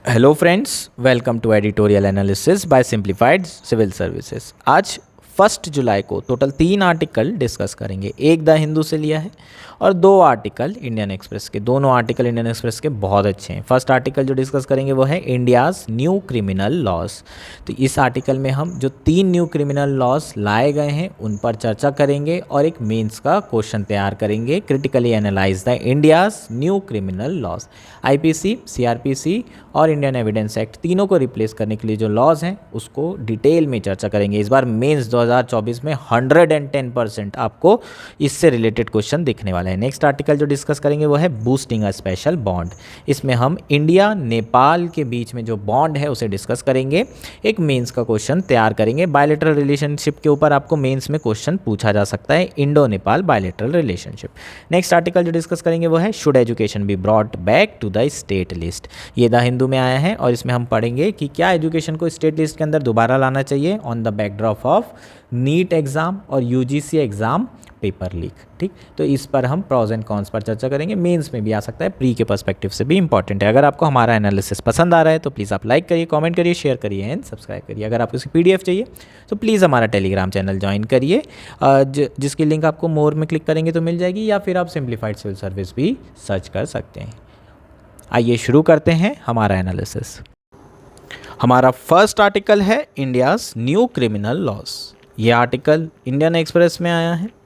Hello friends, welcome to editorial analysis by simplified civil services. आज 1 जुलाई को total 3 article discuss करेंगे। एक the Hindu से लिया है और 2 आर्टिकल इंडियन एक्सप्रेस के। दोनों आर्टिकल इंडियन एक्सप्रेस के बहुत अच्छे हैं। फर्स्ट आर्टिकल जो डिस्कस करेंगे वो है इंडियाज़ न्यू क्रिमिनल लॉज। तो इस आर्टिकल में हम जो 3 न्यू क्रिमिनल लॉज लाए गए हैं उन पर चर्चा करेंगे और एक मेंस का क्वेश्चन तैयार करेंगे। Critically analyse the India's new criminal laws. IPC, CrPC और इंडियन एविडेंस एक्ट तीनों को रिप्लेस करने के लिए जो लॉज हैं उसको डिटेल में चर्चा करेंगे। इस बार मेंस 2024 में 110% आपको इससे रिलेटेड क्वेश्चन दिखने वाले हैं। नेक्स्ट आर्टिकल जो डिस्कस करेंगे वो है बूस्टिंग अ स्पेशल बॉन्ड। इसमें हम इंडिया नेपाल के बीच में जो बॉन्ड है उसे डिस्कस करेंगे। एक मेंस का क्वेश्चन तैयार करेंगे। बायलैटरल रिलेशनशिप के ऊपर आपको मेंस में क्वेश्चन पूछा जा सकता है, Indo Nepal bilateral relationship. Next article जो डिस्कस करेंगे वो है should education be brought back to the state list. ये द हिंदू में आया है और इसमें हम पढ़ेंगे कि क्या एजुकेशन को स्टेट लिस्ट के अंदर दोबारा लाना चाहिए on the backdrop of NEET exam और यूजीसी एग्जाम पेपर लीक। ठीक, तो इस पर हम प्रोज एंड कॉन्स पर चर्चा करेंगे। मेंस में भी आ सकता है, प्री के पर्सपेक्टिव से भी इंपॉर्टेंट है। अगर आपको हमारा एनालिसिस पसंद आ रहा है तो प्लीज़ आप लाइक करिए, कमेंट करिए, शेयर करिए एंड सब्सक्राइब करिए। अगर आपको इसकी पीडीएफ चाहिए तो प्लीज़ हमारा टेलीग्राम चैनल ज्वाइन करिए, जिसकी लिंक आपको मोर में क्लिक करेंगे तो मिल जाएगी, या फिर आप सिंप्लीफाइड सिविल सर्विस भी सर्च कर सकते हैं। आइए शुरू करते हैं हमारा एनालिसिस। हमारा फर्स्ट आर्टिकल है इंडियाज़ न्यू क्रिमिनल लॉज। ये आर्टिकल इंडियन एक्सप्रेस में आया है।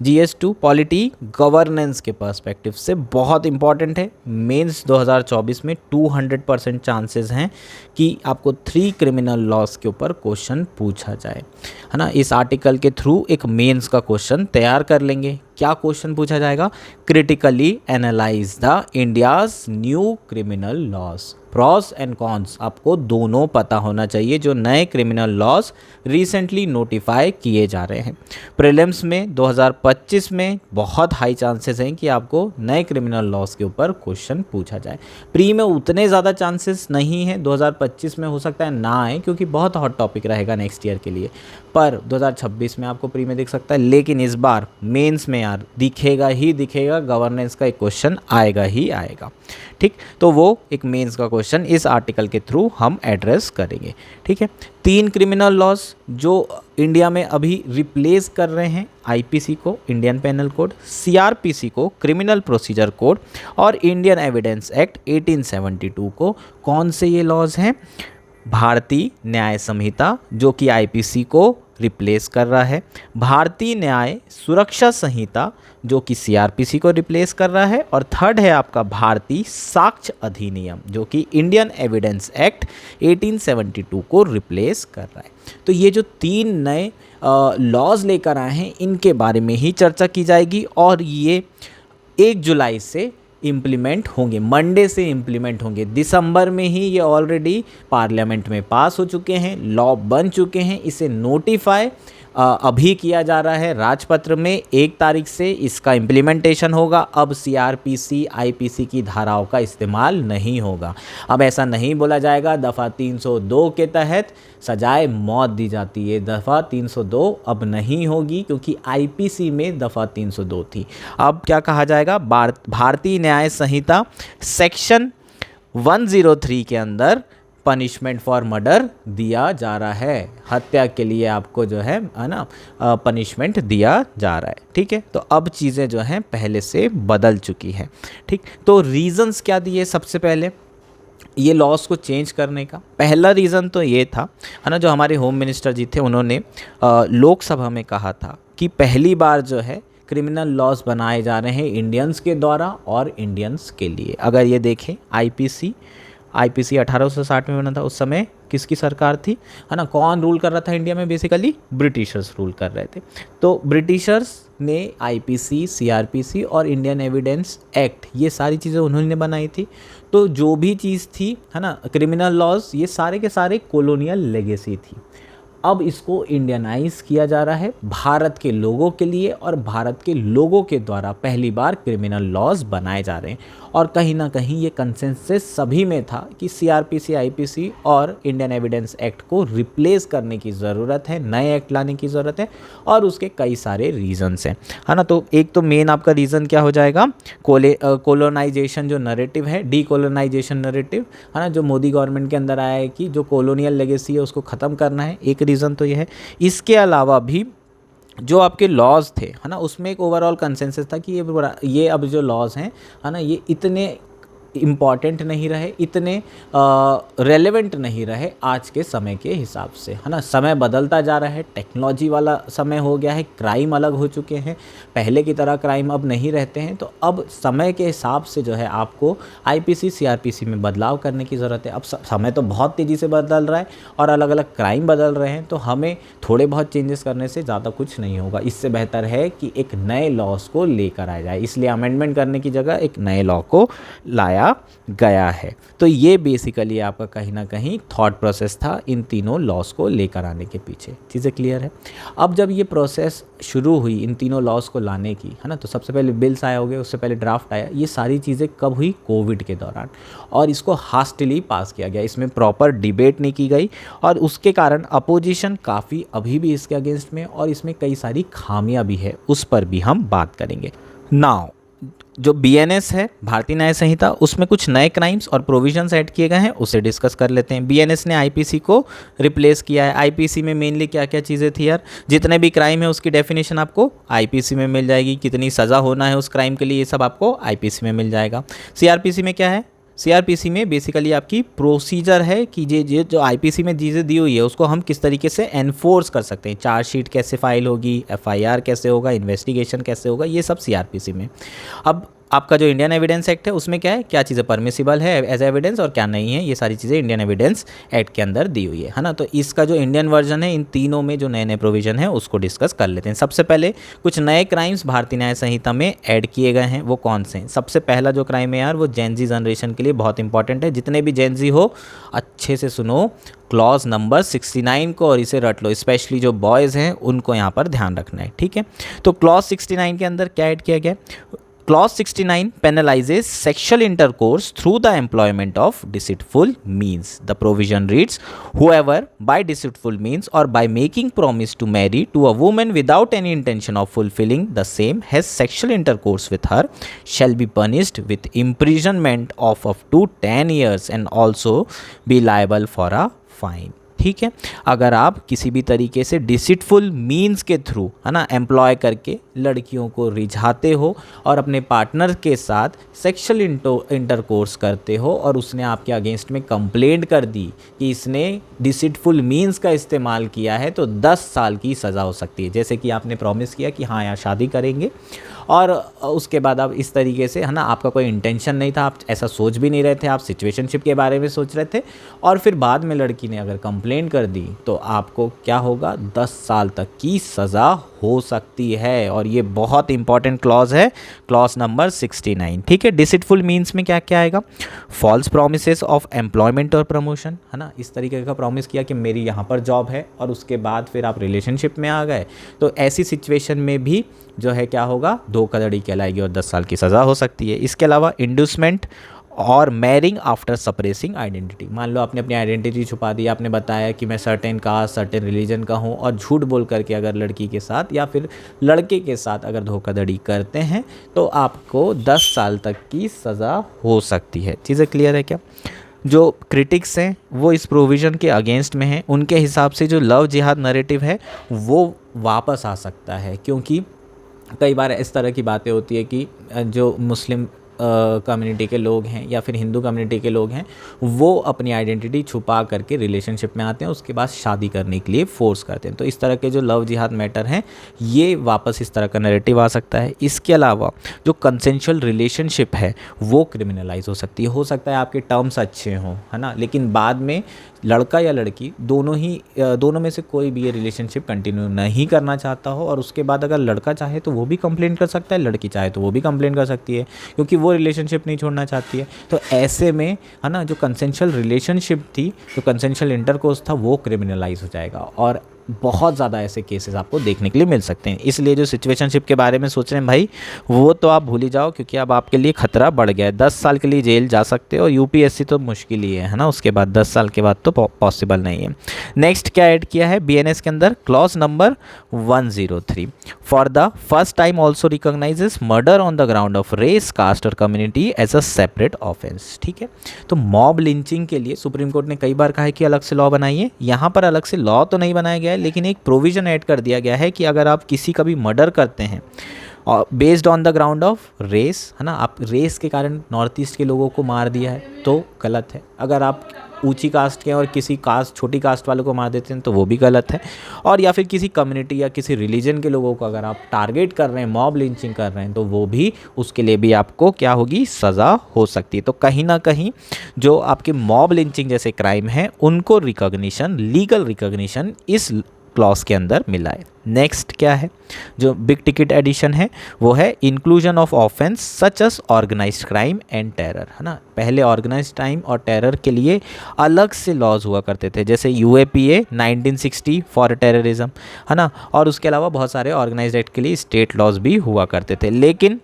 GS2 पॉलिटी गवर्नेंस के पर्सपेक्टिव से बहुत इंपॉर्टेंट है। मेंस 2024 में 200% चांसेस हैं कि आपको 3 क्रिमिनल लॉज के ऊपर क्वेश्चन पूछा जाए, है ना। इस आर्टिकल के थ्रू एक मेंस का क्वेश्चन तैयार कर लेंगे। क्या क्वेश्चन पूछा जाएगा? Critically analyse the India's new criminal laws. Pros and cons आपको दोनों पता होना चाहिए जो नए क्रिमिनल लॉज रिसेंटली नोटिफाई किए जा रहे हैं। प्रीलिम्स में 2025 में बहुत हाई चांसेस हैं कि आपको नए क्रिमिनल लॉज के ऊपर क्वेश्चन पूछा जाए। प्री में उतने ज़्यादा चांसेस नहीं हैं, 2025 में हो सकता है ना आए क्योंकि बहुत हॉट टॉपिक रहेगा नेक्स्ट ईयर के लिए, पर 2026 में आपको प्री में दिख सकता है। लेकिन इस बार मेंस में यार दिखेगा ही दिखेगा, गवर्नेंस का एक क्वेश्चन आएगा ही आएगा। ठीक, तो वो एक मेंस का क्वेश्चन इस आर्टिकल के थ्रू हम एड्रेस करेंगे। ठीक है, 3 क्रिमिनल लॉज जो इंडिया में अभी रिप्लेस कर रहे हैं, आईपीसी को इंडियन पेनल कोड, सीआरपीसी को क्रिमिनल प्रोसीजर कोड और इंडियन एविडेंस एक्ट 1872 को। कौन से ये लॉज हैं? भारतीय न्याय संहिता जो कि आईपीसी को रिप्लेस कर रहा है, भारतीय न्याय सुरक्षा संहिता जो कि सीआरपीसी को रिप्लेस कर रहा है, और थर्ड है आपका भारतीय साक्ष्य अधिनियम जो कि इंडियन एविडेंस एक्ट 1872 को रिप्लेस कर रहा है। तो ये जो 3 नए लॉज लेकर आए हैं इनके बारे में ही चर्चा की जाएगी और ये 1 जुलाई से इम्प्लीमेंट होंगे, मंडे से इम्प्लीमेंट होंगे। दिसंबर में ही ये ऑलरेडी पार्लियामेंट में पास हो चुके हैं, लॉ बन चुके हैं। इसे नोटिफाई अभी किया जा रहा है राजपत्र में। 1 तारीख से इसका इम्प्लीमेंटेशन होगा। अब सीआरपीसी आईपीसी की धाराओं का इस्तेमाल नहीं होगा। अब ऐसा नहीं बोला जाएगा दफ़ा 302 के तहत सजाए मौत दी जाती है। दफ़ा 302 अब नहीं होगी क्योंकि आईपीसी में दफ़ा 302 थी। अब क्या कहा जाएगा? भारतीय न्याय संहिता सेक्शन 103 के अंदर पनिशमेंट फॉर मर्डर दिया जा रहा है। हत्या के लिए आपको जो है ना पनिशमेंट दिया जा रहा है। ठीक है, तो अब चीज़ें जो हैं पहले से बदल चुकी हैं। ठीक, तो रीज़न्स क्या दिए? सबसे पहले ये लॉस को चेंज करने का पहला रीज़न तो ये था, है ना, जो हमारे होम मिनिस्टर जी थे उन्होंने लोकसभा में कहा था कि पहली बार जो है क्रिमिनल लॉज बनाए जा रहे हैं इंडियंस के द्वारा और इंडियंस के लिए। अगर ये देखें आईपीसी 1860 में बना था। उस समय किसकी सरकार थी, है ना? कौन रूल कर रहा था इंडिया में? बेसिकली ब्रिटिशर्स रूल कर रहे थे। तो ब्रिटिशर्स ने आईपीसी, सीआरपीसी और इंडियन एविडेंस एक्ट ये सारी चीज़ें उन्होंने बनाई थी। तो जो भी चीज़ थी, है ना, क्रिमिनल लॉज, ये सारे के सारे कॉलोनियल लेगेसी थी। अब इसको इंडियनाइज किया जा रहा है भारत के लोगों के लिए और भारत के लोगों के द्वारा पहली बार क्रिमिनल लॉज बनाए जा रहे हैं। और कहीं ना कहीं ये कंसेंसस सभी में था कि सीआरपीसी, आईपीसी और इंडियन एविडेंस एक्ट को रिप्लेस करने की ज़रूरत है, नए एक्ट लाने की ज़रूरत है, और उसके कई सारे रीजंस हैं, है ना। तो एक तो मेन आपका रीज़न क्या हो जाएगा, कोलोनाइजेशन जो नरेटिव है, डीकोलोनाइजेशन नरेटिव, है ना, जो मोदी गवर्नमेंट के अंदर आया है कि जो कॉलोनियल लेगेसी है उसको ख़त्म करना है, एक रीज़न तो ये है। इसके अलावा भी जो आपके लॉज थे, है ना, उसमें एक ओवरऑल कंसेंसस था कि ये अब जो लॉज हैं, है ना, ये इतने इम्पॉर्टेंट नहीं रहे, इतने रेलेवेंट नहीं रहे आज के समय के हिसाब से, है ना। समय बदलता जा रहा है, टेक्नोलॉजी वाला समय हो गया है, क्राइम अलग हो चुके हैं, पहले की तरह क्राइम अब नहीं रहते हैं। तो अब समय के हिसाब से जो है आपको आईपीसी, सीआरपीसी में बदलाव करने की ज़रूरत है। अब समय तो बहुत तेज़ी से बदल रहा है और अलग अलग क्राइम बदल रहे हैं, तो हमें थोड़े बहुत चेंजेस करने से ज़्यादा कुछ नहीं होगा। इससे बेहतर है कि एक नए लॉज को लेकर आया जाए, इसलिए अमेंडमेंट करने की जगह एक नए लॉ को लाया गया है। तो ये बेसिकली आपका कहीं ना कहीं थॉट प्रोसेस था इन तीनों लॉस को लेकर आने के पीछे। चीज़ें क्लियर है। अब जब ये प्रोसेस शुरू हुई इन तीनों लॉस को लाने की, है ना, तो सबसे पहले बिल्स आए होंगे, उससे पहले ड्राफ्ट आया। ये सारी चीज़ें कब हुई, कोविड के दौरान, और इसको हास्टली पास किया गया, इसमें प्रॉपर डिबेट नहीं की गई, और उसके कारण अपोजिशन काफ़ी अभी भी इसके अगेंस्ट में, और इसमें कई सारी खामियां भी है, उस पर भी हम बात करेंगे। नाउ जो बीएनएस है, भारतीय न्याय संहिता, उसमें कुछ नए क्राइम्स और प्रोविजंस ऐड किए गए हैं, उसे डिस्कस कर लेते हैं। बीएनएस ने आईपीसी को रिप्लेस किया है। आईपीसी में मेनली क्या क्या चीज़ें थी यार, जितने भी क्राइम है उसकी डेफिनेशन आपको आईपीसी में मिल जाएगी, कितनी सज़ा होना है उस क्राइम के लिए, ये सब आपको आईपीसी में मिल जाएगा। सीआरपीसी में क्या है, सीआरपीसी में बेसिकली आपकी प्रोसीजर है कि ये जो आईपीसी में चीज़ें दी हुई है उसको हम किस तरीके से एनफोर्स कर सकते हैं, चार्जशीट कैसे फाइल होगी, एफआईआर कैसे होगा, इन्वेस्टिगेशन कैसे होगा, ये सब सीआरपीसी में। अब आपका जो इंडियन एविडेंस एक्ट है उसमें क्या है, क्या चीज़ें परमिसिबल है एज एविडेंस और क्या नहीं है, ये सारी चीज़ें इंडियन एविडेंस एक्ट के अंदर दी हुई है ना। तो इसका जो इंडियन वर्जन है, इन तीनों में जो नए नए प्रोविजन है उसको डिस्कस कर लेते हैं। सबसे पहले कुछ नए क्राइम्स भारतीय न्याय संहिता में ऐड किए गए हैं, वो कौन से हैं। सबसे पहला जो क्राइम है यार, वो जेनजी जनरेशन के लिए बहुत इंपॉर्टेंट है। जितने भी जेनजी हो अच्छे से सुनो क्लॉज नंबर 69 को और इसे रट लो, स्पेशली जो बॉयज़ हैं उनको यहाँ पर ध्यान रखना है, ठीक है। तो क्लॉज 69 के अंदर क्या ऐड किया गया, Clause 69 penalizes sexual intercourse through the employment of deceitful means. The provision reads, whoever by deceitful means or by making promise to marry to a woman without any intention of fulfilling the same has sexual intercourse with her shall be punished with imprisonment of up to 10 years and also be liable for a fine. ठीक है। अगर आप किसी भी तरीके से डिसिटफुल means के through, है ना, एम्प्लॉय करके लड़कियों को रिझाते हो और अपने पार्टनर के साथ सेक्सुअल इंटरकोर्स करते हो और उसने आपके अगेंस्ट में कंप्लेंट कर दी कि इसने डिसिटफुल मीन्स का इस्तेमाल किया है, तो 10 साल की सज़ा हो सकती है। जैसे कि आपने प्रॉमिस किया कि हाँ यार शादी करेंगे, और उसके बाद आप इस तरीके से, है ना, आपका कोई इंटेंशन नहीं था, आप ऐसा सोच भी नहीं रहे थे, आप सिचुएशनशिप के बारे में सोच रहे थे, और फिर बाद में लड़की ने अगर कंप्लेंट कर दी तो आपको क्या होगा, 10 साल तक की सज़ा हो सकती है। और ये बहुत इंपॉर्टेंट क्लॉज है, क्लॉज नंबर 69, ठीक है। डिसिटफुल मीन्स में क्या क्या आएगा, फॉल्स प्रोमिसेस ऑफ एम्प्लॉयमेंट और प्रमोशन, है ना, इस तरीके का प्रॉमिस किया कि मेरी यहाँ पर जॉब है और उसके बाद फिर आप रिलेशनशिप में आ गए, तो ऐसी सिचुएशन में भी जो है क्या होगा, धोखाधड़ी कहलाएगी और 10 साल की सज़ा हो सकती है। इसके अलावा इंड्यूसमेंट और मैरिंग आफ्टर सप्रेसिंग आइडेंटिटी, मान लो आपने अपनी आइडेंटिटी छुपा दी, आपने बताया कि मैं सर्टेन कास्ट, सर्टेन रिलीजन का हूँ, और झूठ बोल करके अगर लड़की के साथ या फिर लड़के के साथ अगर धोखाधड़ी करते हैं तो आपको 10 साल तक की सज़ा हो सकती है। चीज़ें क्लियर है क्या। जो क्रिटिक्स हैं वो इस प्रोविज़न के अगेंस्ट में हैं, उनके हिसाब से जो लव जिहाद नैरेटिव है वो वापस आ सकता है, क्योंकि कई बार इस तरह की बातें होती है कि जो मुस्लिम कम्युनिटी के लोग हैं या फिर हिंदू कम्युनिटी के लोग हैं वो अपनी आइडेंटिटी छुपा करके रिलेशनशिप में आते हैं, उसके बाद शादी करने के लिए फोर्स करते हैं। तो इस तरह के जो लव जिहाद मैटर हैं ये वापस इस तरह का नैरेटिव आ सकता है। इसके अलावा जो कंसेंशुअल रिलेशनशिप है वो क्रिमिनलाइज हो सकती है। हो सकता है आपके टर्म्स अच्छे हों, है ना, लेकिन बाद में लड़का या लड़की दोनों में से कोई भी ये रिलेशनशिप कंटिन्यू नहीं करना चाहता हो, और उसके बाद अगर लड़का चाहे तो वो भी कंप्लेंट कर सकता है, लड़की चाहे तो वो भी कंप्लेंट कर सकती है, क्योंकि वो रिलेशनशिप नहीं छोड़ना चाहती है। तो ऐसे में, है ना, जो कंसेंशुअल रिलेशनशिप थी, जो कंसेंशुअल इंटरकोर्स था वो क्रिमिनलाइज हो जाएगा। और बहुत ज़्यादा ऐसे केसेस आपको देखने के लिए मिल सकते हैं। इसलिए जो सिचुएशनशिप के बारे में सोच रहे हैं भाई, वो तो आप भूल ही जाओ, क्योंकि अब आपके लिए खतरा बढ़ गया है। 10 साल के लिए जेल जा सकते हो, और यूपीएससी तो मुश्किल ही है ना, उसके बाद 10 साल के बाद तो पॉसिबल नहीं है। नेक्स्ट क्या ऐड किया है बीएनएस के अंदर, clause number 103, for the first time also recognises murder on the ground of race, caste और community as a separate offence. ठीक है, तो मॉब लिंचिंग के लिए सुप्रीम कोर्ट ने कई बार कहा है कि अलग से लॉ बनाइए। यहाँ पर अलग से लॉ तो नहीं बनाया गया है, लेकिन एक प्रोविज़न ऐड कर दिया गया है कि अगर आप किसी का भी मर्डर करते हैं और based on the ground of race, है ना, आप रेस के कारण नॉर्थ ईस्ट के लोगों को मार दिया है तो गलत है। अगर आप ऊंची कास्ट के और किसी कास्ट छोटी कास्ट वालों को मार देते हैं तो वो भी गलत है। और या फिर किसी कम्युनिटी या किसी रिलीजन के लोगों को अगर आप टारगेट कर रहे हैं, मॉब लिंचिंग कर रहे हैं, तो वो भी, उसके लिए भी आपको क्या होगी, सज़ा हो सकती है। तो कहीं ना कहीं जो आपके मॉब लिंचिंग जैसे क्राइम हैं उनको रिकॉग्निशन, लीगल रिकॉग्निशन इस क्लॉज के अंदर मिला है। नेक्स्ट क्या है जो बिग टिकट एडिशन है, वो है inclusion of offence such as organised crime and terror, है ना। पहले ऑर्गेनाइज्ड क्राइम और टेरर के लिए अलग से लॉज हुआ करते थे, जैसे यूएपीए 1960 फॉर टेररिज्म, है ना, और उसके अलावा बहुत सारे ऑर्गेनाइज्ड एक्ट के लिए स्टेट लॉज भी हुआ करते थे। लेकिन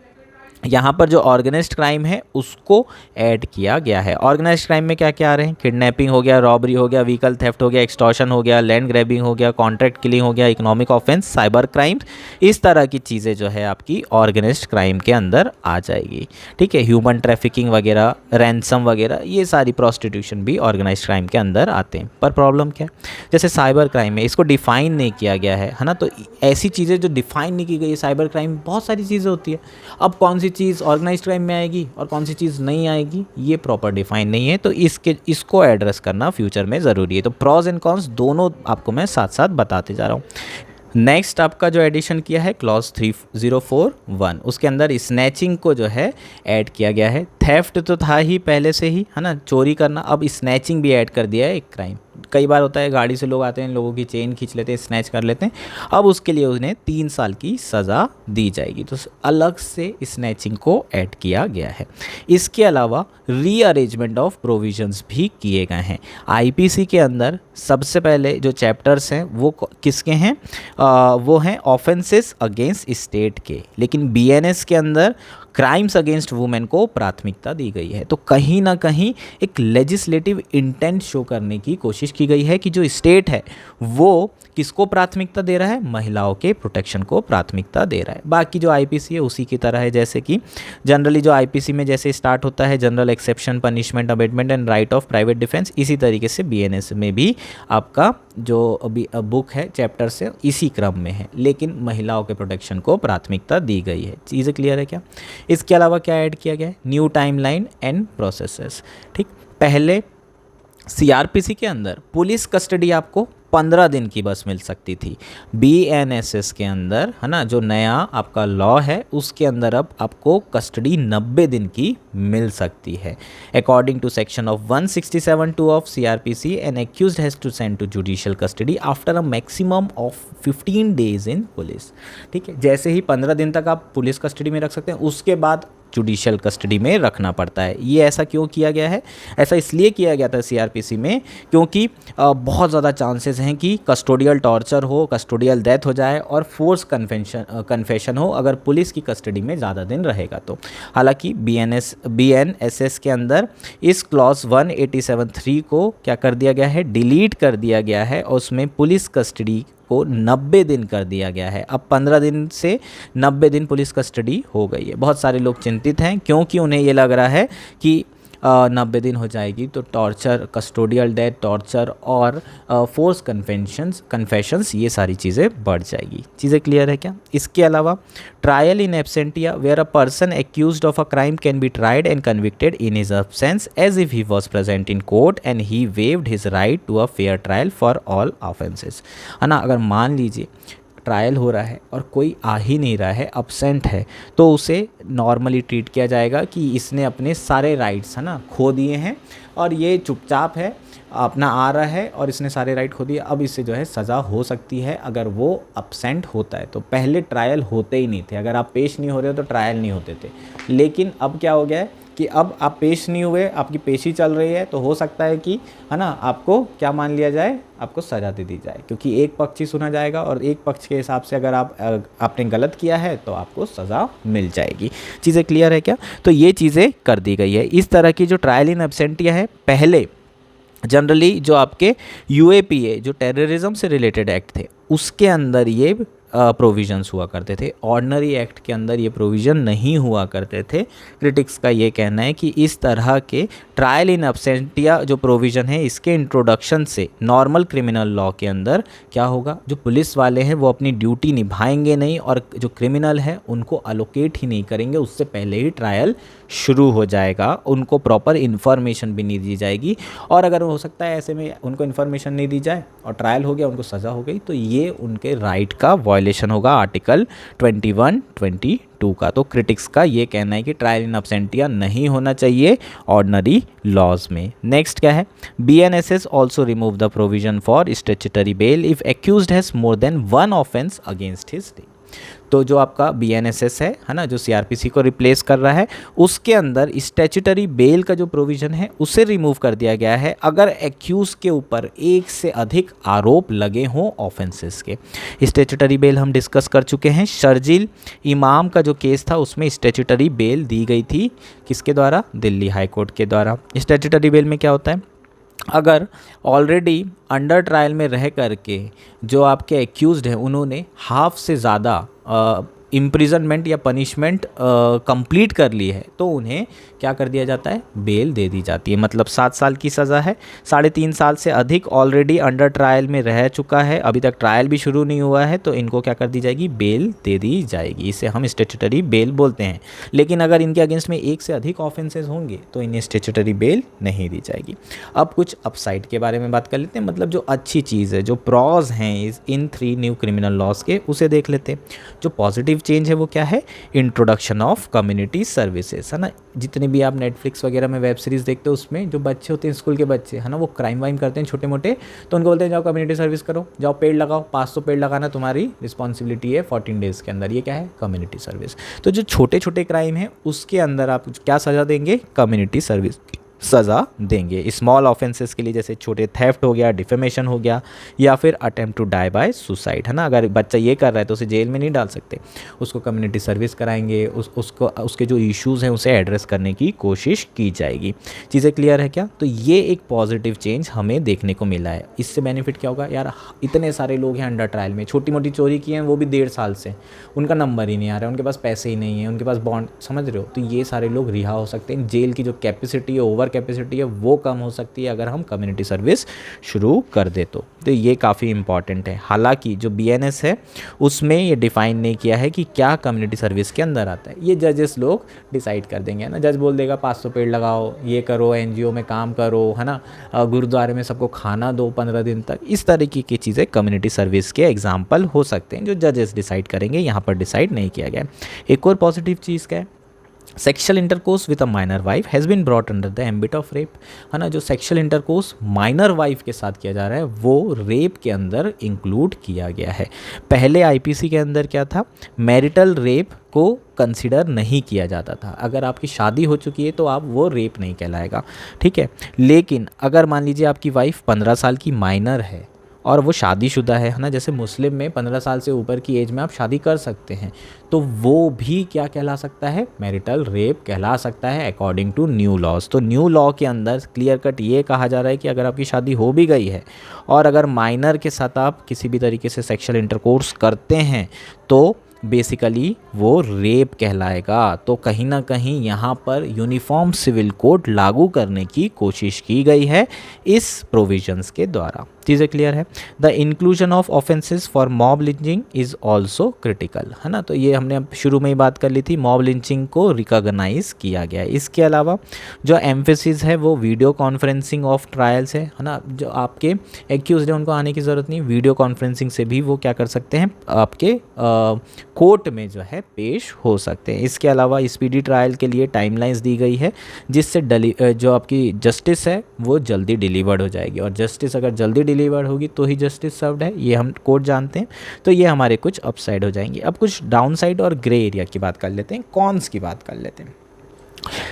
यहाँ पर जो ऑर्गेनाइज्ड क्राइम है उसको ऐड किया गया है। ऑर्गेनाइज्ड क्राइम में क्या क्या आ रहे हैं, किडनैपिंग हो गया, रॉबरी हो गया, व्हीकल थेफ्ट हो गया, एक्सटॉर्शन हो गया, लैंड ग्रैबिंग हो गया, कॉन्ट्रैक्ट किलिंग हो गया, इकोनॉमिक ऑफेंस, साइबर क्राइम्स, इस तरह की चीज़ें जो है आपकी ऑर्गेनाइज्ड क्राइम के अंदर आ जाएगी। ठीक है, ह्यूमन ट्रैफिकिंग वगैरह, रैंसम वगैरह, ये सारी प्रॉस्टिट्यूशन भी ऑर्गेनाइज्ड क्राइम के अंदर आते हैं। पर प्रॉब्लम क्या है, जैसे साइबर क्राइम है, इसको डिफ़ाइन नहीं किया गया है ना, तो ऐसी चीज़ें जो डिफ़ाइन नहीं की गई है, साइबर क्राइम बहुत सारी चीज़ें होती है। अब कौन सी चीज़ ऑर्गेनाइज्ड क्राइम में आएगी और कौन सी चीज़ नहीं आएगी, ये प्रॉपर डिफाइन नहीं है, तो इसको एड्रेस करना फ्यूचर में ज़रूरी है। तो प्रॉज एंड कॉन्स दोनों आपको मैं साथ साथ बताते जा रहा हूँ। नेक्स्ट आपका जो एडिशन किया है क्लॉज 3041, उसके अंदर स्नैचिंग को जो है ऐड किया गया है। थेफ्ट तो था ही पहले से ही, है ना, चोरी करना, अब स्नैचिंग भी ऐड कर दिया है एक क्राइम। कई बार होता है गाड़ी से लोग आते हैं, लोगों की चेन खींच लेते हैं, स्नैच कर लेते हैं, अब उसके लिए उन्हें 3 साल की सज़ा दी जाएगी। तो अलग से स्नैचिंग को ऐड किया गया है। इसके अलावा रीअरेंजमेंट ऑफ प्रोविजंस भी किए गए हैं। आईपीसी के अंदर सबसे पहले जो चैप्टर्स हैं वो किसके हैं, वो हैं ऑफेंसेस अगेंस्ट स्टेट के, लेकिन बीएनएस के अंदर क्राइम्स अगेंस्ट वुमेन को प्राथमिकता दी गई है। तो कहीं ना कहीं एक लेजिस्लेटिव इंटेंट शो करने की कोशिश की गई है कि जो स्टेट है वो किसको प्राथमिकता दे रहा है, महिलाओं के प्रोटेक्शन को प्राथमिकता दे रहा है। बाकी जो आईपीसी है उसी की तरह है, जैसे कि जनरली जो आईपीसी में जैसे स्टार्ट होता है general exception, punishment, abetment and right of private defence, इसी तरीके से बीएनएस में भी आपका जो अभी बुक है, चैप्टर्स है, इसी क्रम में है, लेकिन महिलाओं के प्रोटेक्शन को प्राथमिकता दी गई है। चीज़ें क्लियर है क्या। इसके अलावा क्या ऐड किया गया है, न्यू टाइमलाइन एंड प्रोसेसेस। ठीक, पहले सीआरपीसी के अंदर पुलिस कस्टडी आपको 15 दिन की बस मिल सकती थी। बीएनएसएस के अंदर, है ना, जो नया आपका लॉ है उसके अंदर अब आपको कस्टडी 90 दिन की मिल सकती है। According to section of 167(2) of CrPC, an accused has to send to judicial custody after a maximum of 15 days in police. ठीक है, जैसे ही 15 दिन तक आप पुलिस कस्टडी में रख सकते हैं, उसके बाद जुडिशियल कस्टडी में रखना पड़ता है। ये ऐसा क्यों किया गया है, ऐसा इसलिए किया गया था सीआरपीसी में क्योंकि बहुत ज़्यादा चांसेस हैं कि कस्टोडियल टॉर्चर हो, कस्टोडियल डेथ हो जाए और फोर्स कन्फेशन हो अगर पुलिस की कस्टडी में ज़्यादा दिन रहेगा तो। हालांकि बीएनएसएस के अंदर इस क्लॉज 187(3) को क्या कर दिया गया है, डिलीट कर दिया गया है, और उसमें पुलिस कस्टडी को 90 दिन कर दिया गया है। अब 15 दिन से 90 दिन पुलिस कस्टडी हो गई है। बहुत सारे लोग चिंतित हैं क्योंकि उन्हें ये लग रहा है कि 90 दिन हो जाएगी तो टॉर्चर, कस्टोडियल डेथ, टॉर्चर और फोर्स कन्फेशंस, ये सारी चीज़ें बढ़ जाएगी। चीज़ें क्लियर है क्या। इसके अलावा trial in absentia where a person accused of a crime can be tried and convicted in his absence as if he was present in court and he waived his right to a fair trial for all offences, है ना। अगर मान लीजिए trial हो रहा है और कोई आ ही नहीं रहा है, अब्सेंट है, तो उसे नॉर्मली ट्रीट किया जाएगा कि इसने अपने सारे राइट्स, है ना, खो दिए हैं और ये चुपचाप है, अपना आ रहा है और इसने सारे राइट खो दिए, अब इससे जो है सज़ा हो सकती है अगर वो अब्सेंट होता है। तो पहले ट्रायल होते ही नहीं थे, अगर आप पेश नहीं हो रहे हो तो ट्रायल नहीं होते थे, लेकिन अब क्या हो गया है, कि अब आप पेश नहीं हुए, आपकी पेशी चल रही है, तो हो सकता है कि है ना आपको क्या मान लिया जाए, आपको सज़ा दे दी जाए, क्योंकि एक पक्ष ही सुना जाएगा और एक पक्ष के हिसाब से अगर आपने गलत किया है तो आपको सज़ा मिल जाएगी। चीज़ें क्लियर है क्या? तो ये चीज़ें कर दी गई है। इस तरह की जो ट्रायल इन एब्सेंटिया है, पहले जनरली जो आपके यूएपीए जो टेररिज्म से रिलेटेड एक्ट थे उसके अंदर ये प्रोविजंस हुआ करते थे, ऑर्डिनरी एक्ट के अंदर ये प्रोविज़न नहीं हुआ करते थे। क्रिटिक्स का ये कहना है कि इस तरह के ट्रायल इन एब्सेंटिया जो प्रोविज़न है इसके इंट्रोडक्शन से नॉर्मल क्रिमिनल लॉ के अंदर क्या होगा, जो पुलिस वाले हैं वो अपनी ड्यूटी निभाएंगे नहीं और जो क्रिमिनल है उनको अलोकेट ही नहीं करेंगे, उससे पहले ही ट्रायल शुरू हो जाएगा, उनको प्रॉपर इन्फॉर्मेशन भी नहीं दी जाएगी। और अगर हो सकता है ऐसे में उनको इन्फॉर्मेशन नहीं दी जाए और ट्रायल हो गया, उनको सज़ा हो गई, तो ये उनके राइट का वायलेशन होगा आर्टिकल 21-22 का। तो क्रिटिक्स का ये कहना है कि ट्रायल इन एब्सेंटिया नहीं होना चाहिए ऑर्डिनरी लॉज में। नेक्स्ट क्या है, BNSS also remove the provision for statutory bail if accused has more than one offence against his day. तो जो आपका BNSS है ना, जो CRPC को रिप्लेस कर रहा है, उसके अंदर स्टैट्यूटरी बेल का जो प्रोविज़न है उसे रिमूव कर दिया गया है अगर एक्यूज़ के ऊपर एक से अधिक आरोप लगे हों ऑफेंसेस के। स्टैट्यूटरी बेल हम डिस्कस कर चुके हैं। शर्जील इमाम का जो केस था उसमें स्टैट्यूटरी बेल दी गई थी, किसके द्वारा? दिल्ली हाई कोर्ट के द्वारा। स्टैट्यूटरी बेल में क्या होता है, अगर ऑलरेडी अंडर ट्रायल में रह करके जो आपके एक्यूज्ड हैं उन्होंने हाफ से ज़्यादा इम्प्रिजनमेंट या पनिशमेंट कंप्लीट कर ली है तो उन्हें क्या कर दिया जाता है, बेल दे दी जाती है। मतलब 7 साल की सज़ा है, 3.5 साल से अधिक ऑलरेडी अंडर ट्रायल में रह चुका है, अभी तक ट्रायल भी शुरू नहीं हुआ है, तो इनको क्या कर दी जाएगी, बेल दे दी जाएगी। इसे हम स्टैट्यूटरी बेल बोलते हैं। लेकिन अगर इनके अगेंस्ट में एक से अधिक ऑफेंसेस होंगे तो इन्हें स्टैट्यूटरी बेल नहीं दी जाएगी। अब कुछ अपसाइड के बारे में बात कर लेते हैं, मतलब जो अच्छी चीज़ है, जो प्रॉज हैं इन 3 न्यू क्रिमिनल लॉज के, उसे देख लेते हैं। जो पॉजिटिव चेंज है वो क्या है, इंट्रोडक्शन ऑफ कम्युनिटी सर्विसेज, है ना। जितने भी आप नेटफ्लिक्स वगैरह में वेब सीरीज़ देखते हो उसमें जो बच्चे होते हैं, स्कूल के बच्चे, है ना, वो क्राइम वाइम करते हैं छोटे मोटे, तो उनको बोलते हैं जाओ कम्युनिटी सर्विस करो, जाओ पेड़ लगाओ, 500 पेड़ लगाना तुम्हारी रिस्पॉन्सिबिलिटी है 14 डेज़ के अंदर। ये क्या है, कम्युनिटी सर्विस। तो जो छोटे छोटे क्राइम है उसके अंदर आप क्या सज़ा देंगे, कम्युनिटी सर्विस सज़ा देंगे। स्मॉल ऑफेंसेस के लिए जैसे छोटे थेफ्ट हो गया, डिफेमेशन हो गया, या फिर attempt to die by suicide, है ना। अगर बच्चा ये कर रहा है तो उसे जेल में नहीं डाल सकते, उसको कम्युनिटी सर्विस कराएंगे, उसको उसके जो इश्यूज़ हैं उसे एड्रेस करने की कोशिश की जाएगी। चीज़ें क्लियर है क्या? तो ये एक पॉजिटिव चेंज हमें देखने को मिला है। इससे बेनिफिट क्या होगा यार, इतने सारे लोग हैं अंडर ट्रायल में, छोटी मोटी चोरी की हैं वो भी 1.5 साल से, उनका नंबर ही नहीं आ रहा है, उनके पास पैसे ही नहीं है, उनके पास बॉन्ड, समझ रहे हो, तो ये सारे लोग रिहा हो सकते हैं। जेल की जो कैपेसिटी है, ओवर कैपेसिटी है, वो कम हो सकती है अगर हम कम्युनिटी सर्विस शुरू कर दे तो ये काफ़ी इंपॉर्टेंट है। हालांकि जो BNS है उसमें ये डिफ़ाइन नहीं किया है कि क्या कम्युनिटी सर्विस के अंदर आता है, ये जजेस लोग डिसाइड कर देंगे, है ना। जज बोल देगा 500 पेड़ लगाओ, ये करो, NGO में काम करो, है ना, गुरुद्वारे में सबको खाना दो 15 दिन तक, इस तरीके की चीज़ें कम्युनिटी सर्विस के एग्जाम्पल हो सकते हैं जो जजेस डिसाइड करेंगे, यहाँ पर डिसाइड नहीं किया गया। एक और पॉजिटिव चीज़ क्या है, sexual intercourse with a minor wife has been brought under the ambit of rape, है ना। जो सेक्शुअल इंटरकोर्स माइनर वाइफ के साथ किया जा रहा है वो रेप के अंदर इंक्लूड किया गया है। पहले IPC के अंदर क्या था, मैरिटल रेप को कंसिडर नहीं किया जाता था, अगर आपकी शादी हो चुकी है तो आप वो रेप नहीं कहलाएगा, ठीक है। लेकिन अगर मान लीजिए आपकी वाइफ 15 साल की माइनर है और वो शादीशुदा है ना, जैसे मुस्लिम में 15 साल से ऊपर की एज में आप शादी कर सकते हैं, तो वो भी क्या कहला सकता है, मैरिटल रेप कहला सकता है अकॉर्डिंग टू न्यू लॉज। तो न्यू लॉ के अंदर क्लियर कट ये कहा जा रहा है कि अगर आपकी शादी हो भी गई है और अगर माइनर के साथ आप किसी भी तरीके से सेक्सुअल इंटरकोर्स करते हैं तो बेसिकली वो रेप कहलाएगा। तो कहीं ना कहीं यहाँ पर यूनिफॉर्म सिविल कोड लागू करने की कोशिश की गई है इस प्रोविजंस के द्वारा। चीज़ें क्लियर है। The inclusion of offences for mob lynching is also critical, है ना। तो ये हमने अब शुरू में ही बात कर ली थी, मॉब लिंचिंग को रिकॉग्नाइज किया गया है। इसके अलावा जो एम्फेसिस है वो वीडियो कॉन्फ्रेंसिंग ऑफ ट्रायल्स है ना। जो आपके एक्यूज्ड है उनको आने की ज़रूरत नहीं, वीडियो कॉन्फ्रेंसिंग से भी वो क्या कर सकते हैं, आपके कोर्ट में जो है पेश हो सकते हैं। इसके अलावा स्पीडी ट्रायल के लिए टाइमलाइंस दी गई है जिससे जो आपकी जस्टिस है वो जल्दी डिलीवर्ड हो जाएगी, और जस्टिस अगर जल्दी डिलीवर्ड होगी तो ही जस्टिस सर्व्ड है, ये हम कोर्ट जानते हैं। तो ये हमारे कुछ अपसाइड हो जाएंगे। अब कुछ डाउन साइड और ग्रे एरिया की बात कर लेते हैं, कॉन्स की बात कर लेते हैं।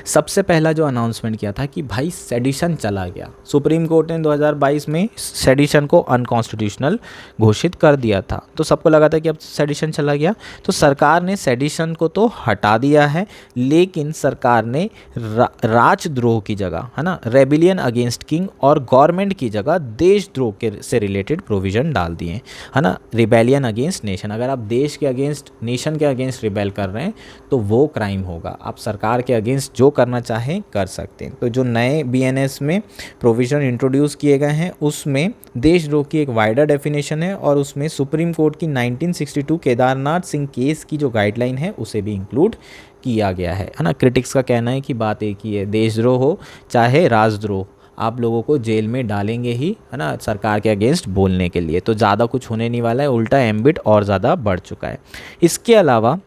सबसे पहला जो अनाउंसमेंट किया था कि भाई सेडिशन चला गया, सुप्रीम कोर्ट ने 2022 में सेडिशन को अनकॉन्स्टिट्यूशनल घोषित कर दिया था। तो सबको लगा था कि अब सेडिशन चला गया, तो सरकार ने सेडिशन को तो हटा दिया है, लेकिन सरकार ने राजद्रोह की जगह, है ना, रेबिलियन अगेंस्ट किंग और गवर्नमेंट की जगह देशद्रोह के से रिलेटेड प्रोविज़न डाल दिए, है ना। रिबेलियन अगेंस्ट नेशन, अगर आप देश के अगेंस्ट, नेशन के अगेंस्ट रिबेल कर रहे हैं तो वो क्राइम होगा। आप सरकार के अगेंस्ट जो करना चाहें कर सकते हैं। तो जो नए बीएनएस में प्रोविज़न इंट्रोड्यूस किए गए हैं उसमें देशद्रोह की एक वाइडर डेफिनेशन है, और उसमें सुप्रीम कोर्ट की 1962 केदारनाथ सिंह केस की जो गाइडलाइन है उसे भी इंक्लूड किया गया है ना। क्रिटिक्स का कहना है कि बात एक ही है, देशद्रोह हो चाहे राजद्रोह, आप लोगों को जेल में डालेंगे ही, है ना, सरकार के अगेंस्ट बोलने के लिए। तो ज़्यादा कुछ होने नहीं वाला है, उल्टा एम्बिट और ज़्यादा बढ़ चुका है। इसके अलावा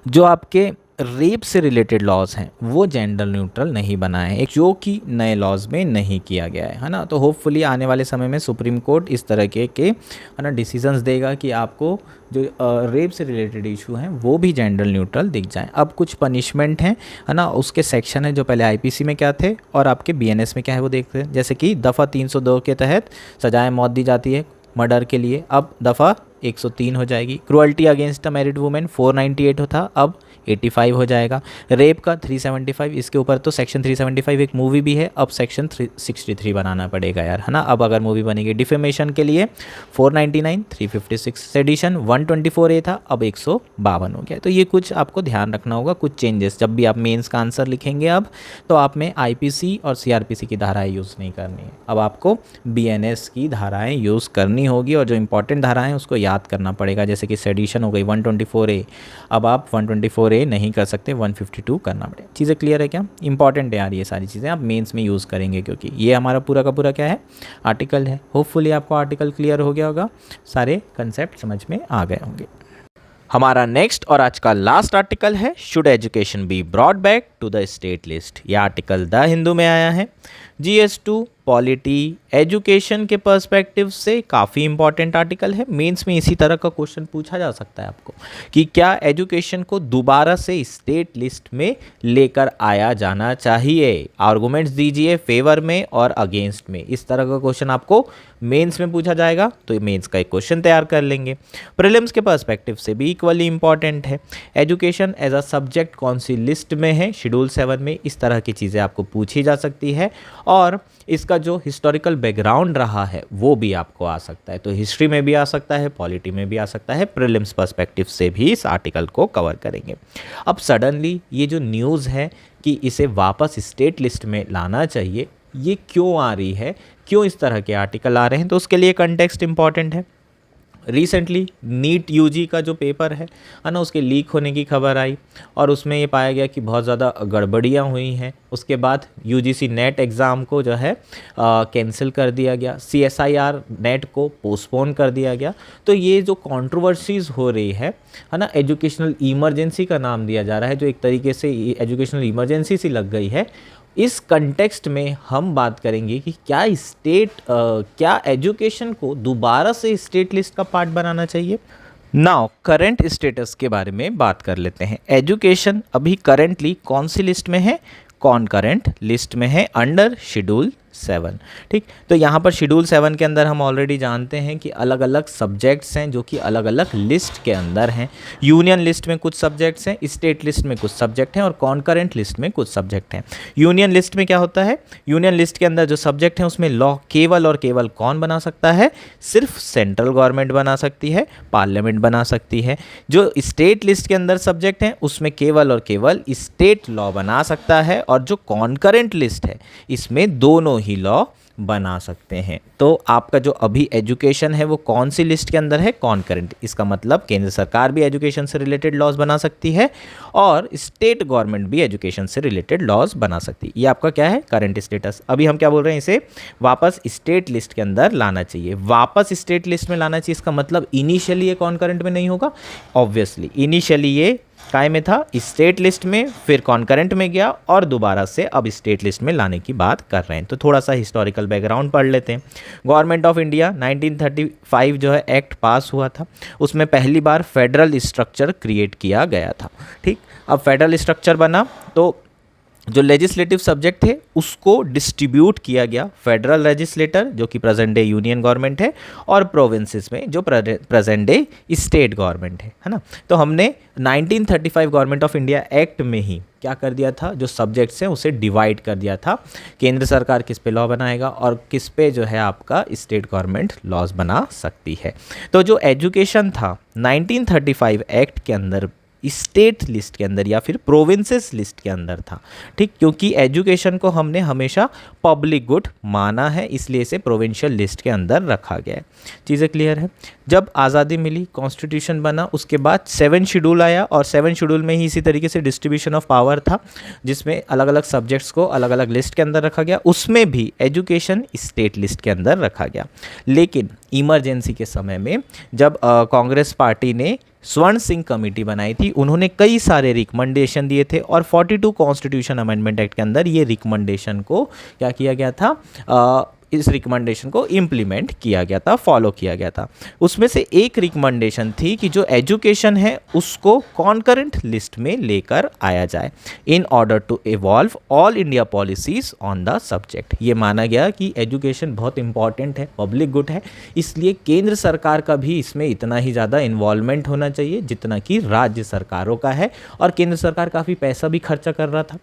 जो आपके रेप से रिलेटेड लॉज हैं वो जेंडर न्यूट्रल नहीं बनाए हैं, जो कि नए लॉज में नहीं किया गया है ना। तो होपफुली आने वाले समय में सुप्रीम कोर्ट इस तरह के है ना डिसीजंस देगा कि आपको जो रेप से रिलेटेड इशू हैं वो भी जेंडर न्यूट्रल दिख जाएं। अब कुछ पनिशमेंट हैं, है ना, उसके सेक्शन है जो पहले आईपीसी में क्या थे और आपके बीएनएस में क्या है वो देखते हैं। जैसे कि दफ़ा 302 के तहत सजाएं मौत दी जाती है मर्डर के लिए, अब दफ़ा 103 हो जाएगी। Cruelty against a married women 498 था, अब 85 हो जाएगा। रेप का 375, इसके ऊपर तो सेक्शन 375 एक मूवी भी है, अब सेक्शन 363 बनाना पड़ेगा यार, है ना, अब अगर मूवी बनेगी। डिफेमेशन के लिए 499, 356। सेडिशन 124A था, अब 152 हो गया। तो ये कुछ आपको ध्यान रखना होगा, कुछ चेंजेस। जब भी आप मेंस का आंसर लिखेंगे अब, तो आप में आईपीसी और सीआरपीसी की धाराएं यूज़ नहीं करनी है, अब आपको बीएनएस की धाराएं यूज़ करनी होगी, और जो इंपॉर्टेंट धाराएं हैं उसको याद करना पड़ेगा। जैसे कि सेडिशन हो गई 124A, अब आप 124A नहीं कर सकते, 152 करना पड़ेगा। चीज़ें क्लियर है क्या? इंपॉर्टेंट है यार, ये सारी चीज़ें आप मेंस में यूज़ करेंगे, क्योंकि ये हमारा पूरा का पूरा क्या है, आर्टिकल है। होपफुली आपको आर्टिकल क्लियर हो गया होगा, सारे कंसेप्ट समझ में आ गए होंगे। हमारा नेक्स्ट और आज का लास्ट आर्टिकल है, should education be brought back to the state list. यह आर्टिकल द हिंदू में आया है। GS2 पॉलिटी एजुकेशन के पर्सपेक्टिव से काफ़ी इंपॉर्टेंट आर्टिकल है। मेंस में इसी तरह का क्वेश्चन पूछा जा सकता है आपको कि क्या एजुकेशन को दोबारा से स्टेट लिस्ट में लेकर आया जाना चाहिए। आर्गुमेंट्स दीजिए फेवर में और अगेंस्ट में, इस तरह का क्वेश्चन आपको मेंस में पूछा जाएगा, तो मेंस का एक क्वेश्चन तैयार कर लेंगे। प्रीलिम्स के पर्सपेक्टिव से भी इक्वली इंपॉर्टेंट है। एजुकेशन एज अ सब्जेक्ट कौन सी लिस्ट में है, शेड्यूल 7 में, इस तरह की चीज़ें आपको पूछी जा सकती है, और इसका जो हिस्टोरिकल बैकग्राउंड रहा है वो भी आपको आ सकता है। तो हिस्ट्री में भी आ सकता है, पॉलिटी में भी आ सकता है, प्रीलिम्स पर्सपेक्टिव से भी इस आर्टिकल को कवर करेंगे। अब सडनली ये जो न्यूज़ है कि इसे वापस स्टेट लिस्ट में लाना चाहिए, ये क्यों आ रही है, क्यों इस तरह के आर्टिकल आ रहे हैं, तो उसके लिए कंटेक्स्ट इंपॉर्टेंट है। रिसेंटली नीट यूजी का जो पेपर है ना, उसके लीक होने की खबर आई, और उसमें ये पाया गया कि बहुत ज़्यादा गड़बड़ियाँ हुई हैं। उसके बाद यूजीसी नेट एग्ज़ाम को जो है कैंसिल कर दिया गया, CSIR नेट को पोस्टपोन कर दिया गया। तो ये जो कंट्रोवर्सीज़ हो रही है ना, एजुकेशनल इमरजेंसी का नाम दिया जा रहा है, जो एक तरीके से एजुकेशनल इमरजेंसी सी लग गई है। इस कंटेक्स्ट में हम बात करेंगे कि क्या एजुकेशन को दोबारा से स्टेट लिस्ट का पार्ट बनाना चाहिए। नाउ करंट स्टेटस के बारे में बात कर लेते हैं। एजुकेशन अभी करंटली कौन सी लिस्ट में है, कॉनकरेंट लिस्ट में है, अंडर शेड्यूल 7। ठीक, तो यहाँ पर शेड्यूल 7 के अंदर हम ऑलरेडी जानते हैं कि अलग अलग सब्जेक्ट्स हैं जो कि अलग अलग लिस्ट के अंदर हैं। यूनियन लिस्ट में कुछ सब्जेक्ट्स हैं, स्टेट लिस्ट में कुछ सब्जेक्ट हैं, और कॉनकरेंट लिस्ट में कुछ सब्जेक्ट हैं। यूनियन लिस्ट में क्या होता है, यूनियन लिस्ट के अंदर जो सब्जेक्ट हैं उसमें लॉ केवल और केवल कौन बना सकता है, सिर्फ सेंट्रल गवर्नमेंट बना सकती है, पार्लियामेंट बना सकती है। जो स्टेट लिस्ट के अंदर सब्जेक्ट हैं उसमें केवल और केवल स्टेट लॉ बना सकता है, और जो कॉनकरेंट लिस्ट है इसमें दोनों ही लॉ बना सकते हैं। तो आपका जो अभी एजुकेशन है वो कौन सी लिस्ट के अंदर है, कॉनकरेंट। इसका मतलब केंद्र सरकार भी एजुकेशन से रिलेटेड लॉज बना सकती है, और स्टेट गवर्नमेंट भी एजुकेशन से रिलेटेड लॉज बना सकती है। ये आपका क्या है, करंट स्टेटस। अभी हम क्या बोल रहे हैं, इसे वापस स्टेट लिस्ट के अंदर लाना चाहिए। वापस स्टेट लिस्ट में लाना चाहिए, इसका मतलब इनिशियली ये कॉनकरेंट में नहीं होगा। ऑब्वियसली इनिशियली ये काय में था, स्टेट लिस्ट में, फिर कॉनकरेंट में गया, और दोबारा से अब स्टेट लिस्ट में लाने की बात कर रहे हैं। तो थोड़ा सा हिस्टोरिकल बैकग्राउंड पढ़ लेते हैं। गवर्नमेंट ऑफ इंडिया 1935 जो है एक्ट पास हुआ था, उसमें पहली बार फेडरल स्ट्रक्चर क्रिएट किया गया था। ठीक, अब फेडरल स्ट्रक्चर बना तो जो लेजिस्लेटिव सब्जेक्ट थे उसको डिस्ट्रीब्यूट किया गया फेडरल लेजिस्लेटर जो कि प्रेजेंट डे यूनियन गवर्नमेंट है, और प्रोविंसेस में जो प्रेजेंट डे स्टेट गवर्नमेंट है ना। तो हमने 1935 गवर्नमेंट ऑफ इंडिया एक्ट में ही क्या कर दिया था, जो सब्जेक्ट्स हैं उसे डिवाइड कर दिया था, केंद्र सरकार किस पे लॉ बनाएगा और किस पे जो है आपका स्टेट गवर्नमेंट लॉज बना सकती है। तो जो एजुकेशन था 1935 एक्ट के अंदर स्टेट लिस्ट के अंदर या फिर प्रोविंसेस लिस्ट के अंदर था, ठीक, क्योंकि एजुकेशन को हमने हमेशा पब्लिक गुड माना है, इसलिए इसे प्रोविंशियल लिस्ट के अंदर रखा गया है। चीज़ें क्लियर है। जब आज़ादी मिली, कॉन्स्टिट्यूशन बना, उसके बाद 7 शेड्यूल आया और 7 शेड्यूल में ही इसी तरीके से डिस्ट्रीब्यूशन ऑफ पावर था, जिसमें अलग अलग सब्जेक्ट्स को अलग अलग लिस्ट के अंदर रखा गया, उसमें भी एजुकेशन स्टेट लिस्ट के अंदर रखा गया। लेकिन इमरजेंसी के समय में जब कांग्रेस पार्टी ने स्वर्ण सिंह कमेटी बनाई थी, उन्होंने कई सारे रिकमेंडेशन दिए थे और 42 कॉन्स्टिट्यूशन अमेंडमेंट एक्ट के अंदर ये रिकमेंडेशन को क्या किया गया था, इस रिकमेंडेशन को इम्प्लीमेंट किया गया था, फॉलो किया गया था। उसमें से एक रिकमेंडेशन थी कि जो एजुकेशन है उसको कॉन्करेंट लिस्ट में लेकर आया जाए in order to evolve all India policies on the subject. ये माना गया कि एजुकेशन बहुत इंपॉर्टेंट है, पब्लिक गुड है, इसलिए केंद्र सरकार का भी इसमें इतना ही ज़्यादा इन्वॉल्वमेंट होना चाहिए जितना कि राज्य सरकारों का है। और केंद्र सरकार काफ़ी पैसा भी खर्चा कर रहा था,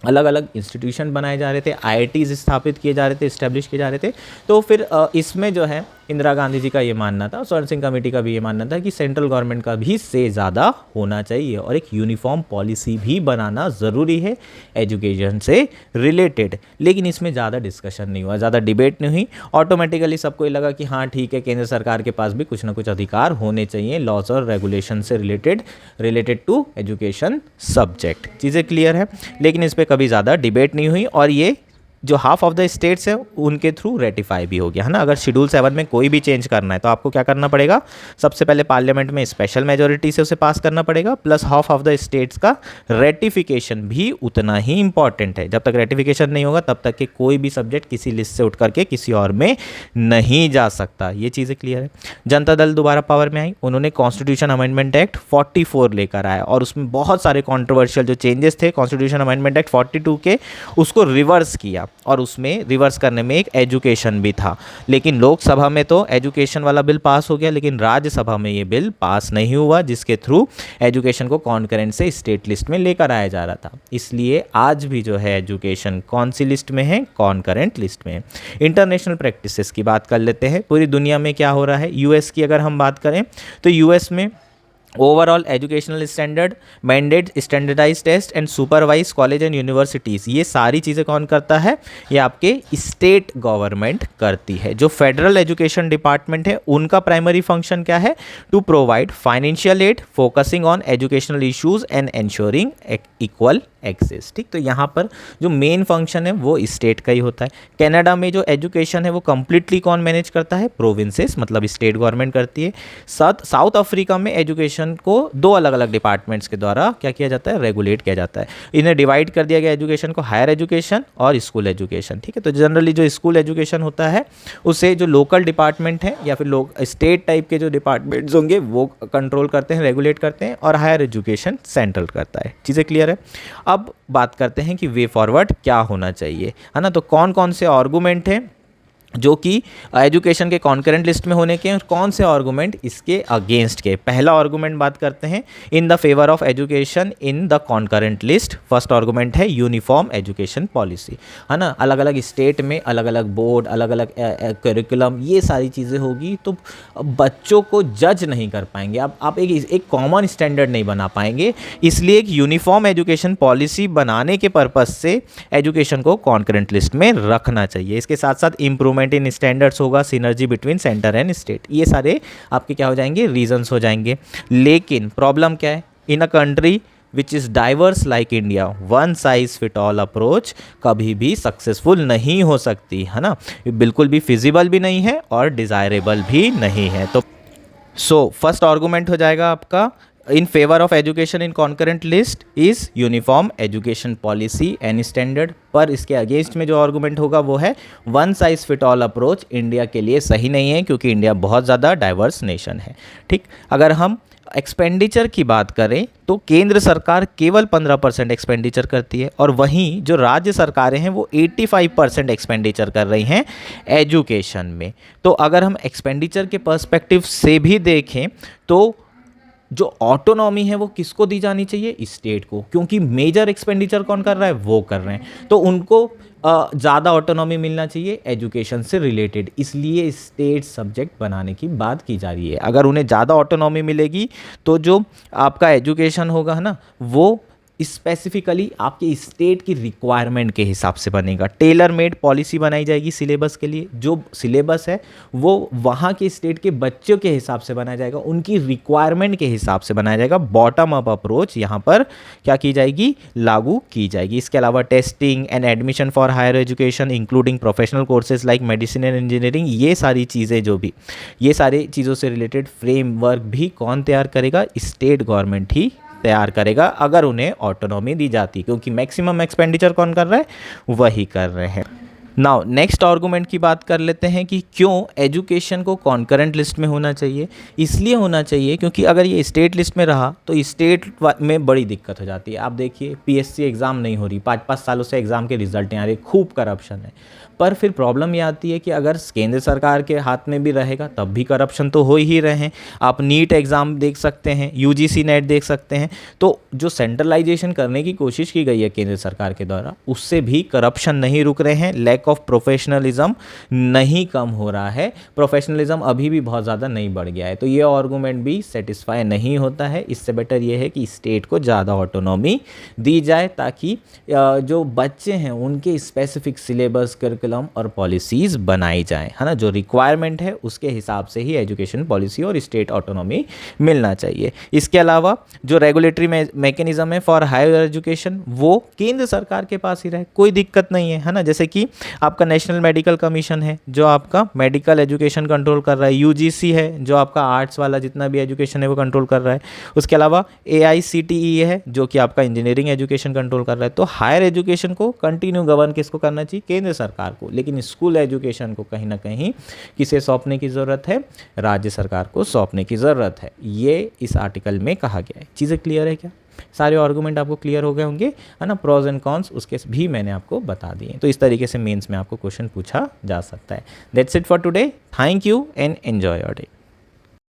अलग अलग इंस्टीट्यूशन बनाए जा रहे थे, आईआईटीज़ स्थापित किए जा रहे थे, इस्टेब्लिश किए जा रहे थे। तो फिर इसमें जो है इंदिरा गांधी जी का ये मानना था, स्वर्ण सिंह कमेटी का भी ये मानना था कि सेंट्रल गवर्नमेंट का भी से ज़्यादा होना चाहिए और एक यूनिफॉर्म पॉलिसी भी बनाना ज़रूरी है एजुकेशन से रिलेटेड। लेकिन इसमें ज़्यादा डिस्कशन नहीं हुआ, ज़्यादा डिबेट नहीं हुई, ऑटोमेटिकली सबको ये लगा कि हाँ ठीक है, केंद्र सरकार के पास भी कुछ ना कुछ अधिकार होने चाहिए लॉज और रेगुलेशन से रिलेटेड टू एजुकेशन सब्जेक्ट। चीज़ें क्लियर है। लेकिन इस पर कभी ज़्यादा डिबेट नहीं हुई और ये जो हाफ ऑफ द स्टेट्स है उनके थ्रू रेटिफाई भी हो गया है ना। अगर शेड्यूल 7 में कोई भी चेंज करना है तो आपको क्या करना पड़ेगा, सबसे पहले पार्लियामेंट में स्पेशल मेजोरिटी से उसे पास करना पड़ेगा, plus half of the states का रेटिफिकेशन भी उतना ही इंपॉर्टेंट है। जब तक रेटिफिकेशन नहीं होगा तब तक कि कोई भी सब्जेक्ट किसी लिस्ट से उठ करके किसी और में नहीं जा सकता। ये चीज़ें क्लियर है। जनता दल दोबारा पावर में आई, उन्होंने कॉन्स्टिट्यूशन अमेंडमेंट एक्ट 44 लेकर आया और उसमें बहुत सारे कॉन्ट्रोवर्शियल जो चेंजेस थे कॉन्स्टिट्यूशन अमेंडमेंट एक्ट 42 के, उसको रिवर्स किया और उसमें रिवर्स करने में एक एजुकेशन भी था। लेकिन लोकसभा में तो एजुकेशन वाला बिल पास हो गया, लेकिन राज्यसभा में ये बिल पास नहीं हुआ, जिसके थ्रू एजुकेशन को कॉन्करेंट से स्टेट लिस्ट में लेकर आया जा रहा था। इसलिए आज भी जो है एजुकेशन कौन सी लिस्ट में है, कॉन्करेंट लिस्ट में है। इंटरनेशनल प्रैक्टिसेस की बात कर लेते हैं, पूरी दुनिया में क्या हो रहा है। यूएस की अगर हम बात करें तो यूएस में overall educational standard, mandate standardise test and supervise college and universities, ये सारी चीज़ें कौन करता है, ये आपके स्टेट गवर्नमेंट करती है। जो फेडरल एजुकेशन डिपार्टमेंट है उनका प्राइमरी फंक्शन क्या है, to provide financial aid focusing on educational issues and ensuring equal access. ठीक, तो यहाँ पर जो मेन फंक्शन है वो स्टेट का ही होता है। कनाडा में जो एजुकेशन है वो कंप्लीटली कौन मैनेज करता है, प्रोविंसेस, मतलब स्टेट गवर्नमेंट करती है। साउथ अफ्रीका में एजुकेशन को 2 अलग अलग डिपार्टमेंट्स के द्वारा क्या किया जाता है, रेगुलेट किया जाता है। इन्हें डिवाइड कर दिया गया एजुकेशन को, हायर एजुकेशन और स्कूल एजुकेशन। ठीक है, तो जनरली जो स्कूल एजुकेशन होता है उसे जो लोकल डिपार्टमेंट है या फिर लोग स्टेट टाइप के जो डिपार्टमेंट्स होंगे वो कंट्रोल करते हैं, रेगुलेट करते हैं, और हायर एजुकेशन सेंट्रल करता है। चीज़ें क्लियर है। अब बात करते हैं कि वे फॉरवर्ड क्या होना चाहिए, है ना। तो कौन कौन से आर्गूमेंट हैं जो कि एजुकेशन के कॉन्करेंट लिस्ट में होने के हैं और कौन से आर्गूमेंट इसके अगेंस्ट के। पहला आर्गूमेंट बात करते हैं in the favour of education in the concurrent list. First argument है यूनिफॉर्म एजुकेशन पॉलिसी, है ना। अलग अलग स्टेट में अलग अलग बोर्ड, अलग अलग करिकुलम, ये सारी चीज़ें होगी तो बच्चों को जज नहीं कर पाएंगे आप एक कॉमन स्टैंडर्ड नहीं बना पाएंगे। इसलिए एक यूनिफॉर्म एजुकेशन पॉलिसी बनाने के पर्पज़ से एजुकेशन को कॉन्करेंट लिस्ट में रखना चाहिए। इसके साथ साथ इम्प्रूवमेंट इन स्टैंडर्ड्स होगा, synergy between centre and state, ये सारे आपके क्या हो जाएंगे, रीजंस हो जाएंगे। लेकिन प्रॉब्लम क्या है, in a country which is diverse like India one size fit all approach कभी भी सक्सेसफुल नहीं हो सकती, है ना। बिल्कुल भी फिजिबल भी नहीं है और डिज़ायरेबल भी नहीं है। तो फर्स्ट आर्गूमेंट हो जाएगा आपका in favour of education in concurrent list is uniform education policy and standard. पर इसके अगेंस्ट में जो आर्गूमेंट होगा वो है one size fit all approach India के लिए सही नहीं है, क्योंकि इंडिया बहुत ज़्यादा डाइवर्स नेशन है। ठीक, अगर हम एक्सपेंडिचर की बात करें तो केंद्र सरकार केवल 15% एक्सपेंडिचर करती है, और वहीं जो राज्य सरकारें हैं वो 85% एक्सपेंडिचर कर रही हैं एजुकेशन में। तो अगर हम एक्सपेंडिचर के पर्सपेक्टिव से भी देखें तो जो ऑटोनॉमी है वो किसको दी जानी चाहिए? स्टेट को, क्योंकि मेजर एक्सपेंडिचर कौन कर रहा है? वो कर रहे हैं, तो उनको ज़्यादा ऑटोनॉमी मिलना चाहिए एजुकेशन से रिलेटेड, इसलिए स्टेट सब्जेक्ट बनाने की बात की जा रही है। अगर उन्हें ज़्यादा ऑटोनॉमी मिलेगी तो जो आपका एजुकेशन होगा है ना, वो स्पेसिफिकली आपके स्टेट की रिक्वायरमेंट के हिसाब से बनेगा। टेलर मेड पॉलिसी बनाई जाएगी सिलेबस के लिए, जो सिलेबस है वो वहाँ के स्टेट के बच्चों के हिसाब से बनाया जाएगा, उनकी रिक्वायरमेंट के हिसाब से बनाया जाएगा। बॉटम अप अप्रोच यहाँ पर क्या की जाएगी? लागू की जाएगी। इसके अलावा testing and admission for higher education including professional courses like medicine and engineering, ये सारी चीज़ें जो भी, ये सारी चीज़ों से रिलेटेड फ्रेमवर्क भी कौन तैयार करेगा? स्टेट गवर्नमेंट ही तैयार करेगा, अगर उन्हें ऑटोनॉमी दी जाती, क्योंकि मैक्सिमम एक्सपेंडिचर कौन कर रहा है? वही कर रहे हैं। नाउ नेक्स्ट आर्गूमेंट की बात कर लेते हैं कि क्यों एजुकेशन को कॉन्करेंट लिस्ट में होना चाहिए। इसलिए होना चाहिए क्योंकि अगर ये स्टेट लिस्ट में रहा तो स्टेट में बड़ी दिक्कत हो जाती है। आप देखिए पीएससी एग्ज़ाम नहीं हो रही, 5-5 सालों से एग्ज़ाम के रिजल्ट आ रहे, खूब करप्शन है। पर फिर प्रॉब्लम ये आती है कि अगर केंद्र सरकार के हाथ में भी रहेगा तब भी करप्शन तो हो ही रहे हैं। आप नीट एग्ज़ाम देख सकते हैं, यूजीसी नेट देख सकते हैं, तो जो सेंट्रलाइजेशन करने की कोशिश की गई है केंद्र सरकार के द्वारा, उससे भी करप्शन नहीं रुक रहे हैं। लैक ऑफ प्रोफेशनलिज्म नहीं कम हो रहा है, प्रोफेशनलिज्म अभी भी बहुत ज़्यादा नहीं बढ़ गया है। तो ये आर्गूमेंट भी सेटिस्फाई नहीं होता है। इससे बेटर ये है कि स्टेट को ज़्यादा ऑटोनॉमी दी जाए, ताकि जो बच्चे हैं उनके स्पेसिफिक सिलेबस, करिकुलम और पॉलिसीज़ बनाई जाएं, है ना। जो रिक्वायरमेंट है उसके हिसाब से ही एजुकेशन पॉलिसी और स्टेट ऑटोनॉमी मिलना चाहिए। इसके अलावा जो रेगुलेटरी मैकेनिज्म है फॉर हायर एजुकेशन वो केंद्र सरकार के पास ही रहे, कोई दिक्कत नहीं है ना। जैसे कि आपका नेशनल मेडिकल कमीशन है जो आपका मेडिकल एजुकेशन कंट्रोल कर रहा है, यूजीसी है जो आपका आर्ट्स वाला जितना भी एजुकेशन है वो कंट्रोल कर रहा है, उसके अलावा AICTE है जो कि आपका इंजीनियरिंग एजुकेशन कंट्रोल कर रहा है। तो हायर एजुकेशन को कंटिन्यू गवर्न किसको करना चाहिए? केंद्र सरकार को। लेकिन स्कूल एजुकेशन को कहीं ना कहीं किसे सौंपने की ज़रूरत है? राज्य सरकार को सौंपने की ज़रूरत है। ये इस आर्टिकल में कहा गया है। चीज़ें क्लियर है क्या? सारे आर्गूमेंट आपको क्लियर हो गए होंगे, है ना। प्रोज एंड कॉन्स उसके भी मैंने आपको बता दिए। तो इस तरीके से मेंस में आपको क्वेश्चन पूछा जा सकता है। That's it for today. Thank you and enjoy your day.